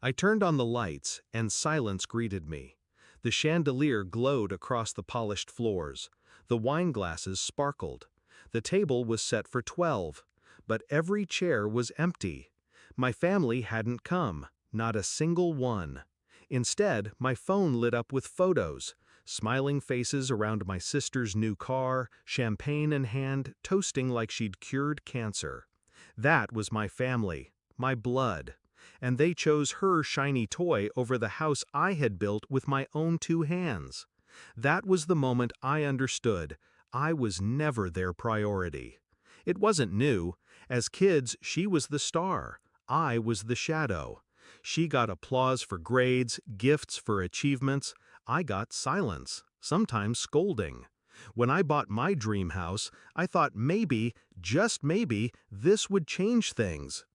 I turned on the lights, and silence greeted me. The chandelier glowed across the polished floors. The wine glasses sparkled. The table was set for 12, but every chair was empty. My family hadn't come, not a single one. Instead, my phone lit up with photos, smiling faces around my sister's new car, champagne in hand, toasting like she'd cured cancer. That was my family, my blood. And they chose her shiny toy over the house I had built with my own 2 hands. That was the moment I understood I was never their priority. It wasn't new. As kids, she was the star. I was the shadow. She got applause for grades, gifts for achievements. I got silence, sometimes scolding. When I bought my dream house, I thought maybe, just maybe, this would change things.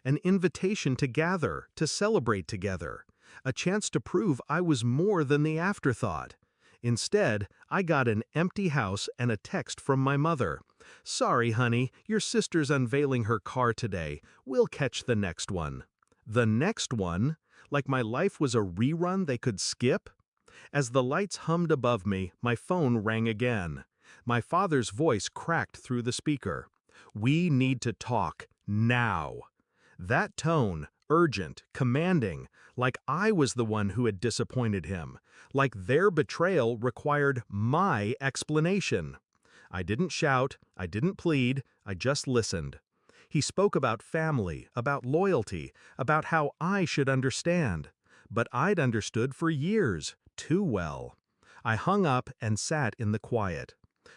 An invitation to gather, to celebrate together. A chance to prove I was more than the afterthought. Instead, I got an empty house and a text from my mother. "Sorry, honey, your sister's unveiling her car today. We'll catch the next one." The next one? Like my life was a rerun they could skip? As the lights hummed above me, my phone rang again. My father's voice cracked through the speaker. "We need to talk, now." That tone, urgent, commanding, like I was the one who had disappointed him, like their betrayal required my explanation. I didn't shout, I didn't plead, I just listened. He spoke about family, about loyalty, about how I should understand. But I'd understood for years, too well. I hung up and sat in the quiet.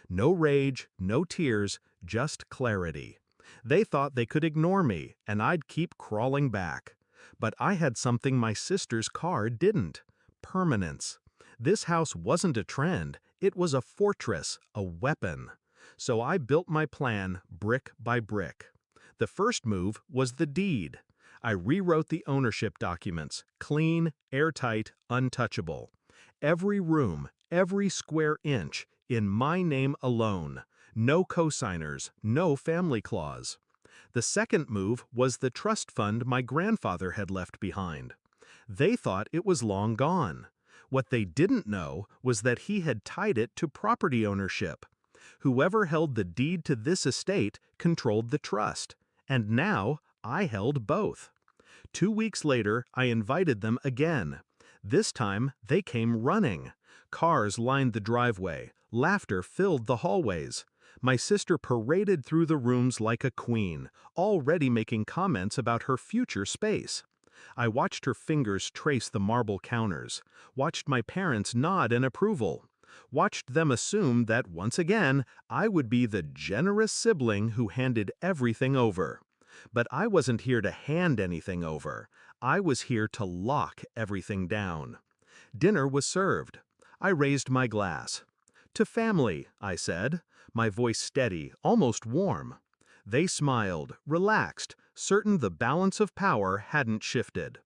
No rage, no tears, just clarity. They thought they could ignore me, and I'd keep crawling back. But I had something my sister's car didn't: permanence. This house wasn't a trend, it was a fortress, a weapon. So I built my plan brick by brick. The first move was the deed. I rewrote the ownership documents, clean, airtight, untouchable. Every room, every square inch, in my name alone. No cosigners, no family clause. The second move was the trust fund my grandfather had left behind. They thought it was long gone. What they didn't know was that he had tied it to property ownership. Whoever held the deed to this estate controlled the trust, and now I held both. 2 weeks later, I invited them again. This time, they came running. Cars lined the driveway. Laughter filled the hallways. My sister paraded through the rooms like a queen, already making comments about her future space. I watched her fingers trace the marble counters, watched my parents nod in approval, watched them assume that once again I would be the generous sibling who handed everything over. But I wasn't here to hand anything over. I was here to lock everything down. Dinner was served. I raised my glass. "To family," I said, my voice steady, almost warm. They smiled, relaxed, certain the balance of power hadn't shifted.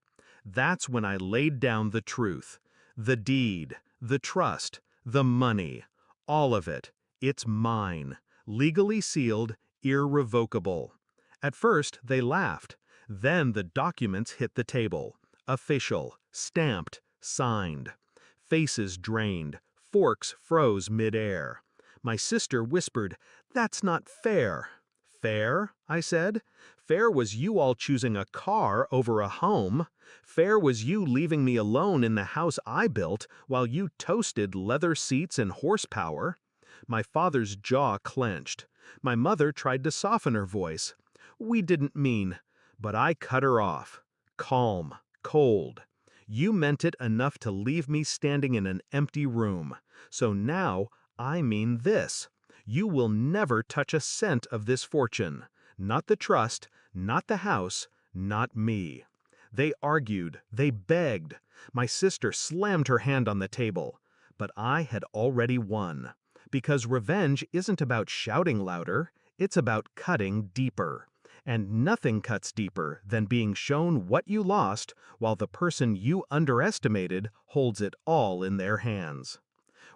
That's when I laid down the truth. The deed, the trust, the money, all of it. It's mine, legally sealed, irrevocable. At first, they laughed. Then the documents hit the table. Official, stamped, signed. Faces drained, forks froze mid-air. My sister whispered, "That's not fair." "Fair?" I said. "Fair was you all choosing a car over a home. Fair was you leaving me alone in the house I built while you toasted leather seats and horsepower." My father's jaw clenched. My mother tried to soften her voice. "We didn't mean," but I cut her off. Calm, cold. "You meant it enough to leave me standing in an empty room. So now I mean this. You will never touch a cent of this fortune. Not the trust, not the house, not me." They argued, they begged. My sister slammed her hand on the table. But I had already won. Because revenge isn't about shouting louder, it's about cutting deeper. And nothing cuts deeper than being shown what you lost while the person you underestimated holds it all in their hands.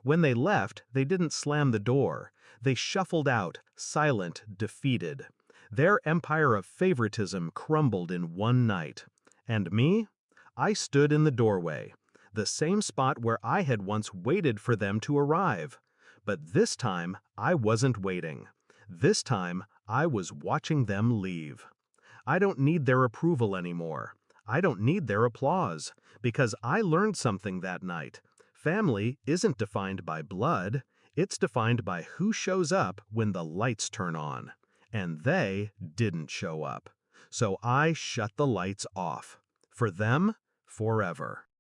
When they left, they didn't slam the door. They shuffled out, silent, defeated. Their empire of favoritism crumbled in one night. And me? I stood in the doorway, the same spot where I had once waited for them to arrive. But this time, I wasn't waiting. This time, I was watching them leave. I don't need their approval anymore. I don't need their applause, because I learned something that night. Family isn't defined by blood, it's defined by who shows up when the lights turn on. And they didn't show up. So I shut the lights off. For them, forever.